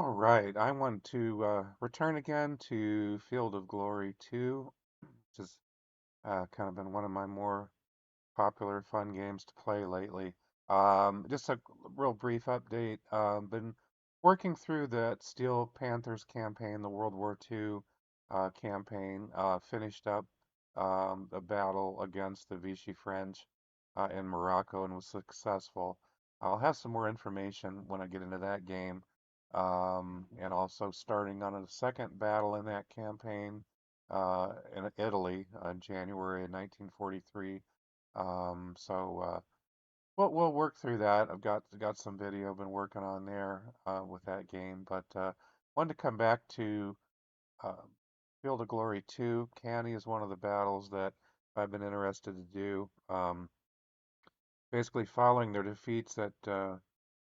All right, I want to return again to Field of Glory 2, which has kind of been one of my more popular, fun games to play lately. Just a real brief update. Been working through that Steel Panthers campaign, the World War II campaign. Finished up a battle against the Vichy French in Morocco and was successful. I'll have some more information when I get into that game. And also starting on a second battle in that campaign in Italy in January of 1943. We'll work through that. I've got some video I've been working on there with that game, but wanted to come back to uh, Field of Glory 2. Cannae is one of the battles that I've been interested to do. Basically, following their defeats at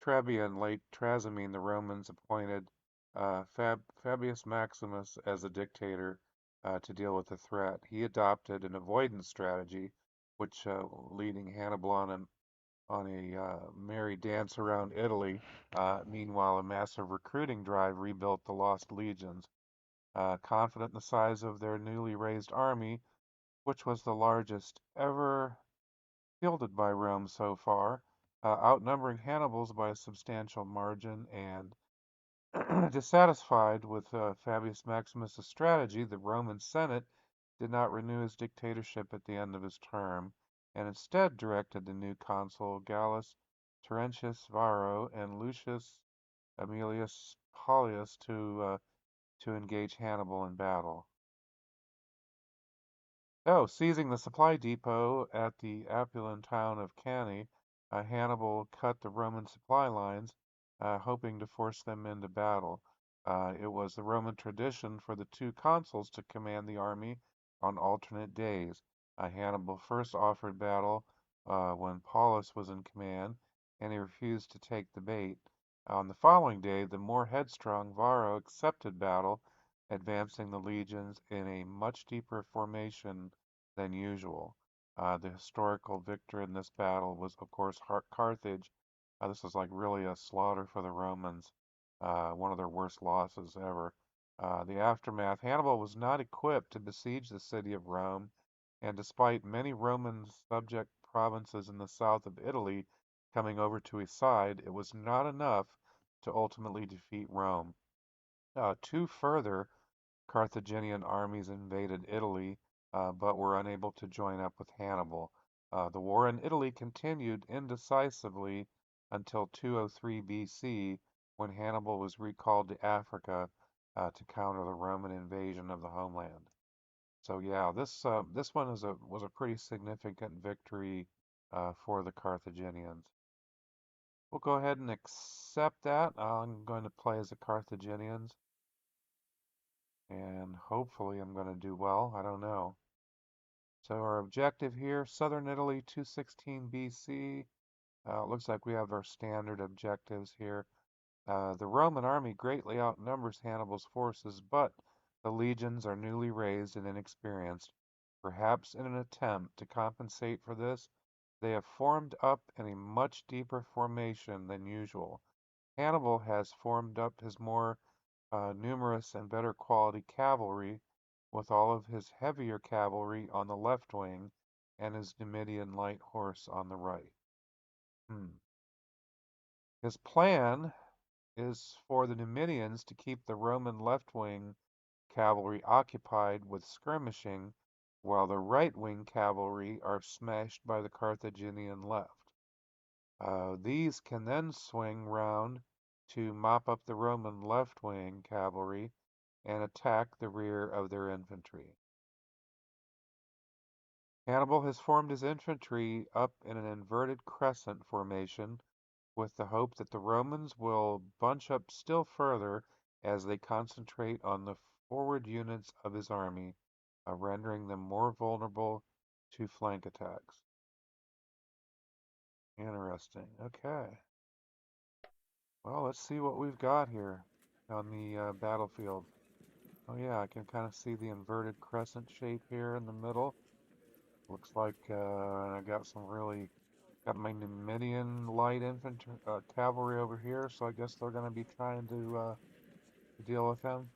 Trebia and Lake Trasimene, the Romans appointed Fabius Maximus as a dictator to deal with the threat. He adopted an avoidance strategy, which leading Hannibal on a merry dance around Italy. Meanwhile, a massive recruiting drive rebuilt the lost legions. Confident in the size of their newly raised army, which was the largest ever fielded by Rome so far, outnumbering Hannibal's by a substantial margin, and dissatisfied with Fabius Maximus' strategy, the Roman Senate did not renew his dictatorship at the end of his term, and instead directed the new consul Gallus Terentius Varro and Lucius Aemilius Paulius to engage Hannibal in battle. Oh, seizing the supply depot at the Apulian town of Cannae, Hannibal cut the Roman supply lines, hoping to force them into battle. It was the Roman tradition for the two consuls to command the army on alternate days. Hannibal first offered battle when Paulus was in command, and he refused to take the bait. On the following day, the more headstrong Varro accepted battle, advancing the legions in a much deeper formation than usual. The historical victor in this battle was, of course, Carthage. This was like really a slaughter for the Romans, one of their worst losses ever. The aftermath, Hannibal was not equipped to besiege the city of Rome, and despite many Roman subject provinces in the south of Italy coming over to his side, it was not enough to ultimately defeat Rome. Two further Carthaginian armies invaded Italy, but were unable to join up with Hannibal. The war in Italy continued indecisively until 203 BC, when Hannibal was recalled to Africa to counter the Roman invasion of the homeland. So yeah, this one was a pretty significant victory for the Carthaginians. We'll go ahead and accept that. I'm going to play as the Carthaginians, and hopefully I'm going to do well. I don't know. So our objective here, Southern Italy, 216 BC. Looks like we have our standard objectives here. The Roman army greatly outnumbers Hannibal's forces, but the legions are newly raised and inexperienced. Perhaps in an attempt to compensate for this, they have formed up in a much deeper formation than usual. Hannibal has formed up his more numerous and better quality cavalry, with all of his heavier cavalry on the left wing and his Numidian light horse on the right. Hmm. His plan is for the Numidians to keep the Roman left wing cavalry occupied with skirmishing, while the right wing cavalry are smashed by the Carthaginian left. These can then swing round to mop up the Roman left wing cavalry and attack the rear of their infantry. Hannibal has formed his infantry up in an inverted crescent formation with the hope that the Romans will bunch up still further as they concentrate on the forward units of his army, rendering them more vulnerable to flank attacks. Interesting. Okay. Well, let's see what we've got here on the battlefield. Oh yeah, I can kind of see the inverted crescent shape here in the middle. Looks like I got my Numidian light infantry cavalry over here, so I guess they're going to be trying to to deal with him.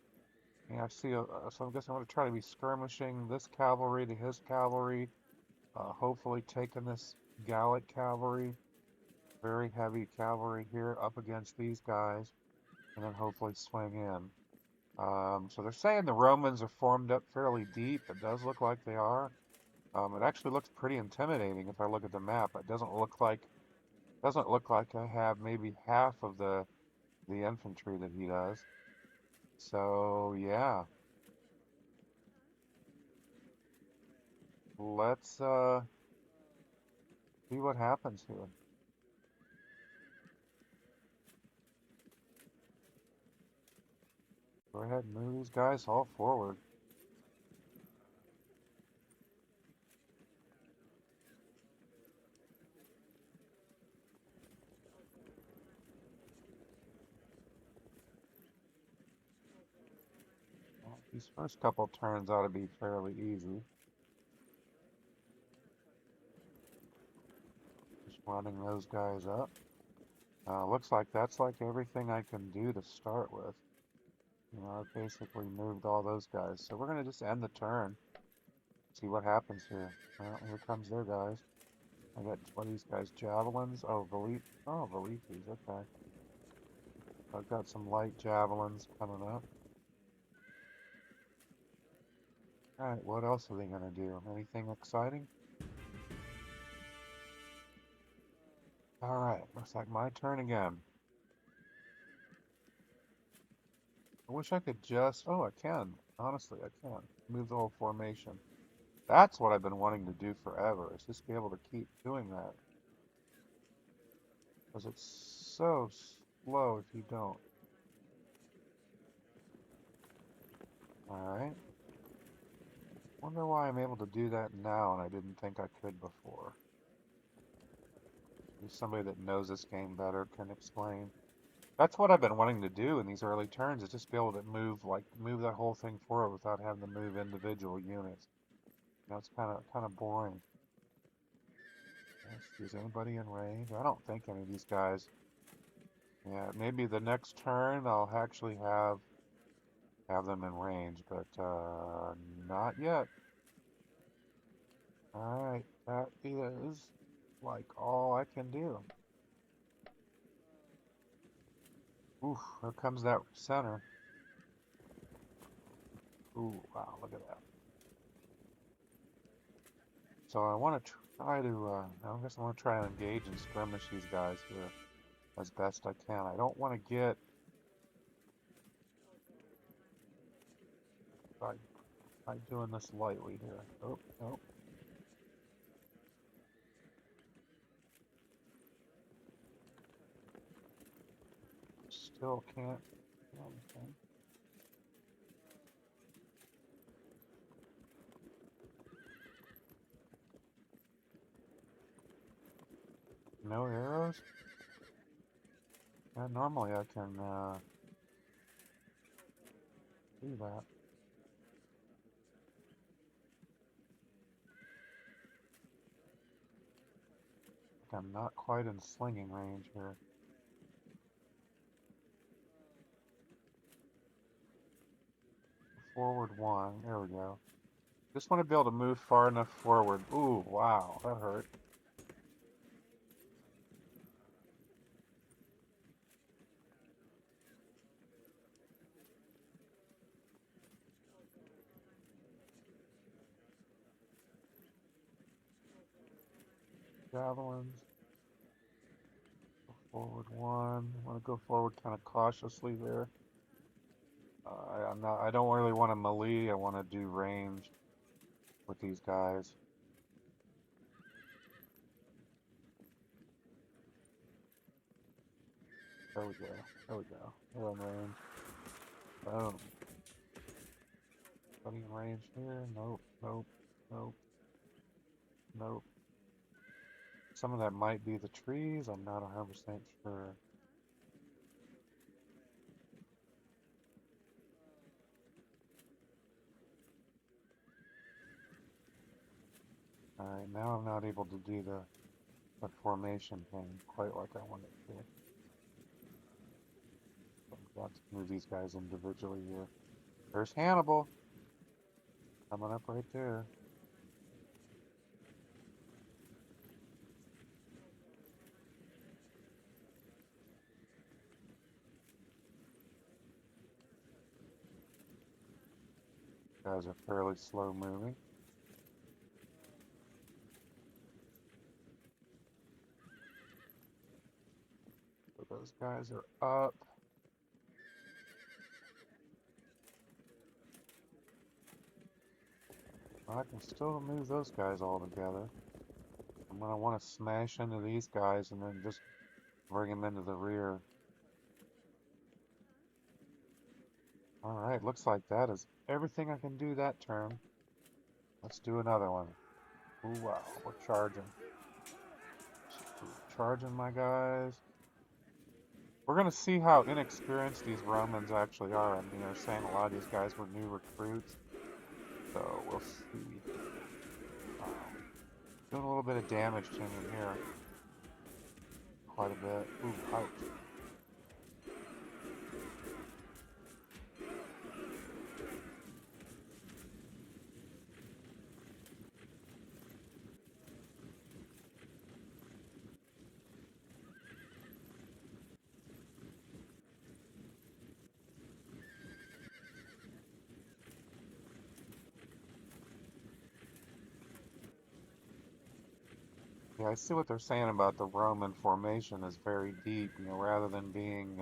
Yeah, I see. So I'm guessing I'm going to try to be skirmishing this cavalry to his cavalry. Hopefully taking this Gallic cavalry, very heavy cavalry here up against these guys, and then hopefully swing in. So they're saying the Romans are formed up fairly deep. It does look like they are. It actually looks pretty intimidating if I look at the map. It doesn't look like I have maybe half of the infantry that he does. So yeah, let's see what happens here. Go ahead and move these guys all forward. Well, these first couple turns ought to be fairly easy. Just running those guys up. Looks like that's like everything I can do to start with. You know, I've basically moved all those guys. So we're going to just end the turn. See what happens here. Well, here comes their guys. I got, what are these guys? Javelins? Oh, Velites. Okay. I've got some light javelins coming up. Alright, what else are they going to do? Anything exciting? Alright, looks like my turn again. I wish I could just... Oh, I can. Honestly, I can. Move the whole formation. That's what I've been wanting to do forever, is just be able to keep doing that. Because it's so slow if you don't. Alright. Wonder why I'm able to do that now and I didn't think I could before. Maybe somebody that knows this game better can explain. That's what I've been wanting to do in these early turns, is just be able to move that whole thing forward without having to move individual units. You know, it's kind of boring. Is anybody in range? I don't think any of these guys. Yeah, maybe the next turn I'll actually have them in range, but not yet. Alright, that is like all I can do. Oof, here comes that center. Ooh, wow, look at that. So I want to try to, I guess I want to try and engage and skirmish these guys here as best I can. I don't want to get, by doing this lightly here. Oh, no. Still can't do anything. No arrows? Yeah, normally I can do that. I'm not quite in slinging range here. Forward one. There we go. Just want to be able to move far enough forward. Ooh, wow, that hurt. Javelins. Go forward one. Want to go forward kind of cautiously there. I don't really want to melee. I want to do range with these guys. There we go. There we go. They're in range. Boom. Anybody in range here? Nope. Nope. Nope. Nope. Some of that might be the trees. I'm not 100% sure. Alright, now I'm not able to do the formation thing quite like I wanted to. Got to move these guys individually here. There's Hannibal coming up right there. Guys are fairly slow moving. So those guys are up. I can still move those guys all together. I'm going to want to smash into these guys and then just bring them into the rear. Alright, looks like that is everything I can do that turn. Let's do another one. Ooh, wow, we're charging. Charging my guys. We're going to see how inexperienced these Romans actually are. I mean, they're saying a lot of these guys were new recruits. So we'll see. Doing a little bit of damage to him in here. Quite a bit. Ooh, ouch. Yeah, I see what they're saying about the Roman formation is very deep, rather than being,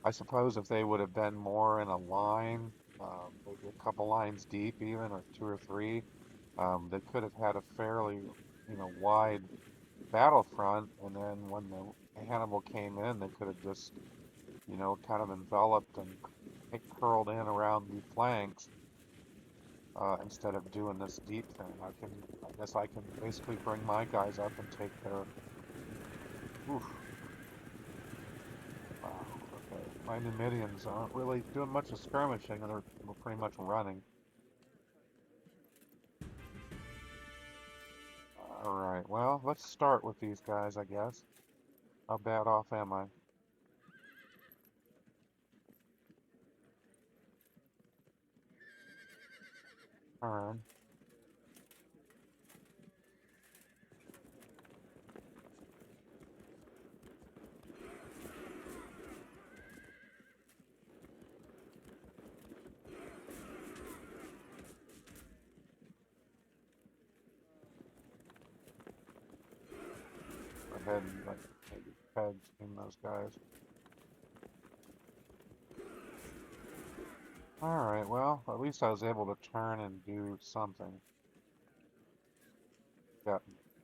I suppose if they would have been more in a line, maybe a couple lines deep even, or two or three, they could have had a fairly, wide battlefront, and then when the Hannibal came in, they could have just, kind of enveloped and curled in around the flanks. Instead of doing this deep thing. I guess I can basically bring my guys up and take their, oof. Wow, okay. My Numidians aren't really doing much of skirmishing, and they're pretty much running. Alright, well, let's start with these guys, I guess. How bad off am I? Turn. Go ahead and maybe tag team those guys. Alright, well, at least I was able to turn and do something. Got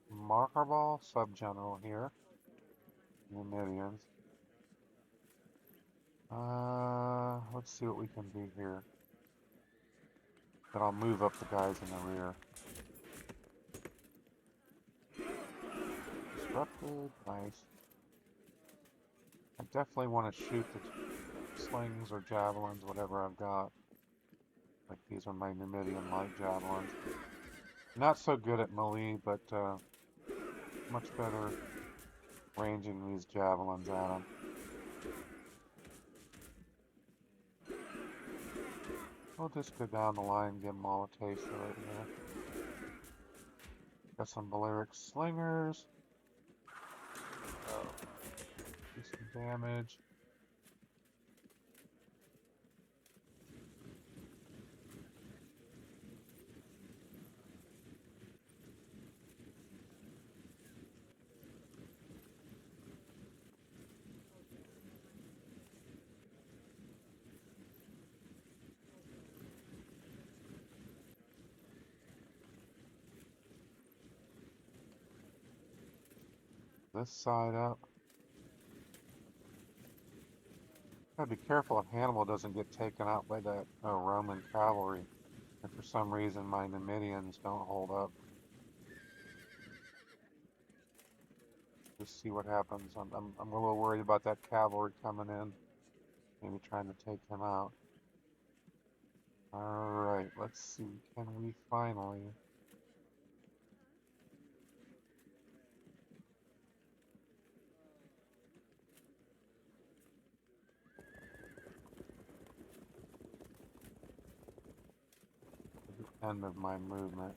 Hannibal, Subgeneral here. Numidians. Let's see what we can do here. Then I'll move up the guys in the rear. Disrupted, nice. I definitely want to shoot the slings or javelins, whatever I've got. Like these are my Numidian light javelins. Not so good at melee, but much better ranging these javelins at them. We'll just go down the line and give them all a taste of it here. Got some Balearic slingers. Do some damage. This side up. Gotta be careful if Hannibal doesn't get taken out by that Roman cavalry. And for some reason my Numidians don't hold up. Just see what happens. I'm a little worried about that cavalry coming in. Maybe trying to take him out. Alright, let's see. Can we finally... end of my movement.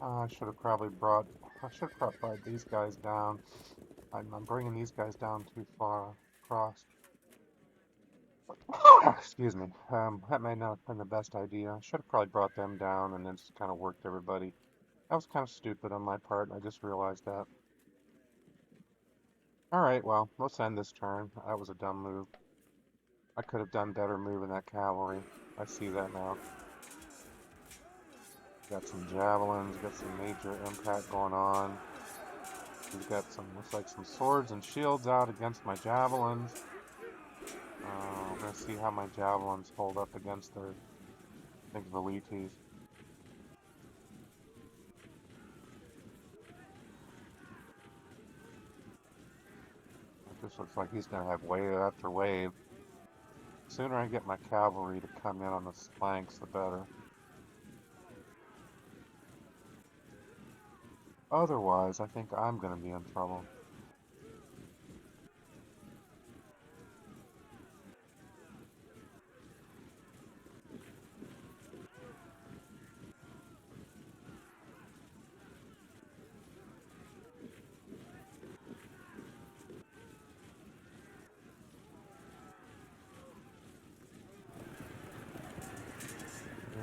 I should have probably brought these guys down. I'm bringing these guys down too far across. Excuse me. That may not have been the best idea. I should have probably brought them down and then just kind of worked everybody. That was kind of stupid on my part. I just realized that. Alright, well, let's end this turn. That was a dumb move. I could have done better moving that cavalry. I see that now. Got some javelins, got some major impact going on. We've got some, looks like some swords and shields out against my javelins. We're going to see how my javelins hold up against their, I think, velites. This looks like he's going to have wave after wave. The sooner I get my cavalry to come in on the flanks, the better. Otherwise, I think I'm going to be in trouble.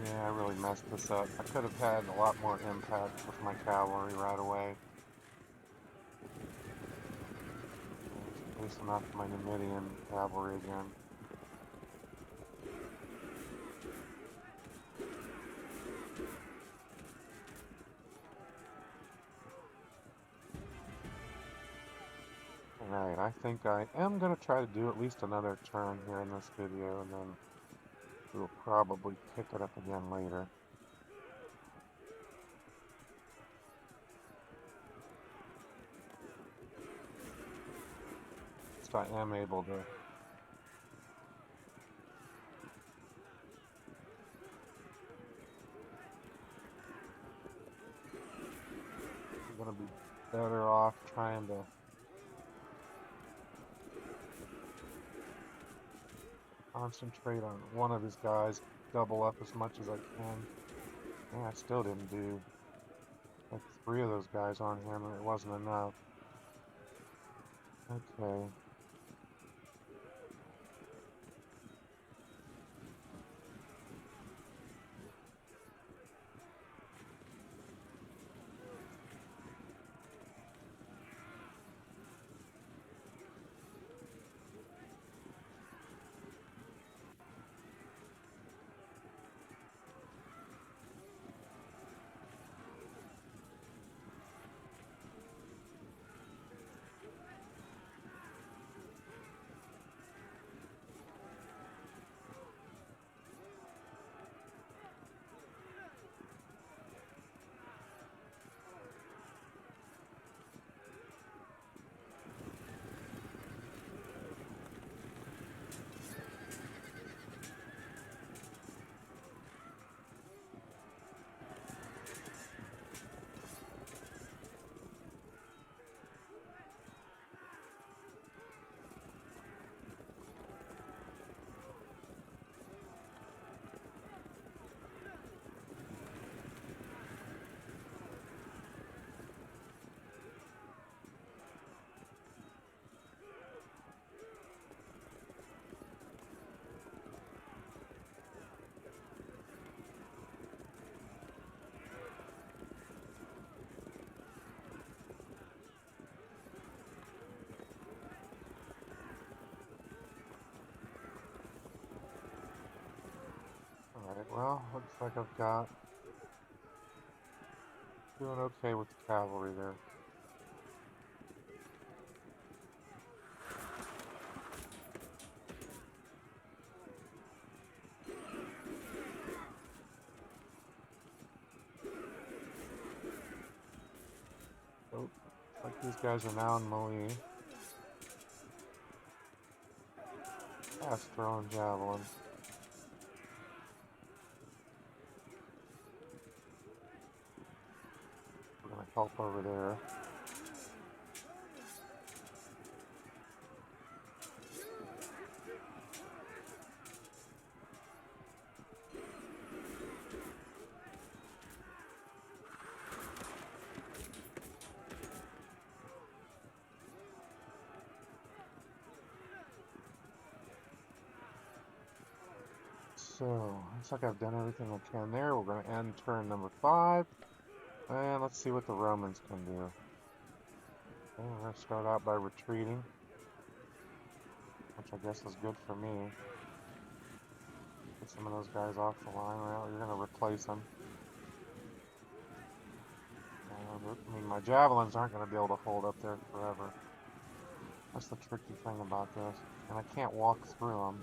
Yeah, I really messed this up. I could have had a lot more impact with my cavalry right away. Facing off my Numidian cavalry again. Alright, I think I am going to try to do at least another turn here in this video, and then we'll probably pick it up again later. So I am able to I'm going to be better off trying to concentrate on one of his guys, double up as much as I can. Yeah, I still didn't do like 3 of those guys on him, and it wasn't enough. Okay. Alright, well, looks like I've got doing okay with the cavalry there. These guys are now in melee. Fast throwing javelins. We're gonna help over there. So, looks like I've done everything I can there. We're going to end turn number 5. And let's see what the Romans can do. Okay, we're going to start out by retreating, which I guess is good for me. Get some of those guys off the line. Well, you're going to replace them. I mean, my javelins aren't going to be able to hold up there forever. That's the tricky thing about this. And I can't walk through them.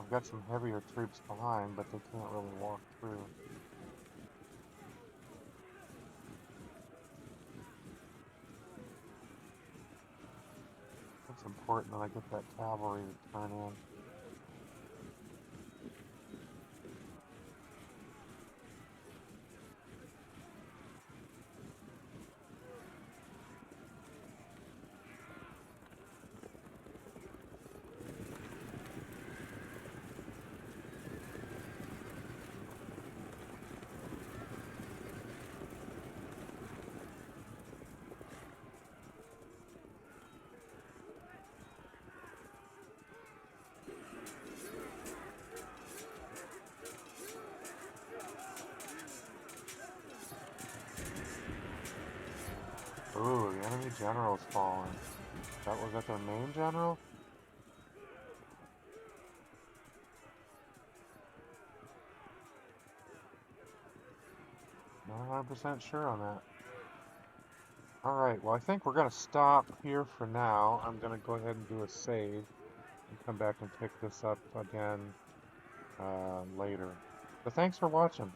I've got some heavier troops behind, but they can't really walk through. It's important that I get that cavalry to turn in. Ooh, the enemy general's fallen. Was that their main general? Not 100% sure on that. Alright, well I think we're going to stop here for now. I'm going to go ahead and do a save and come back and pick this up again later. But thanks for watching.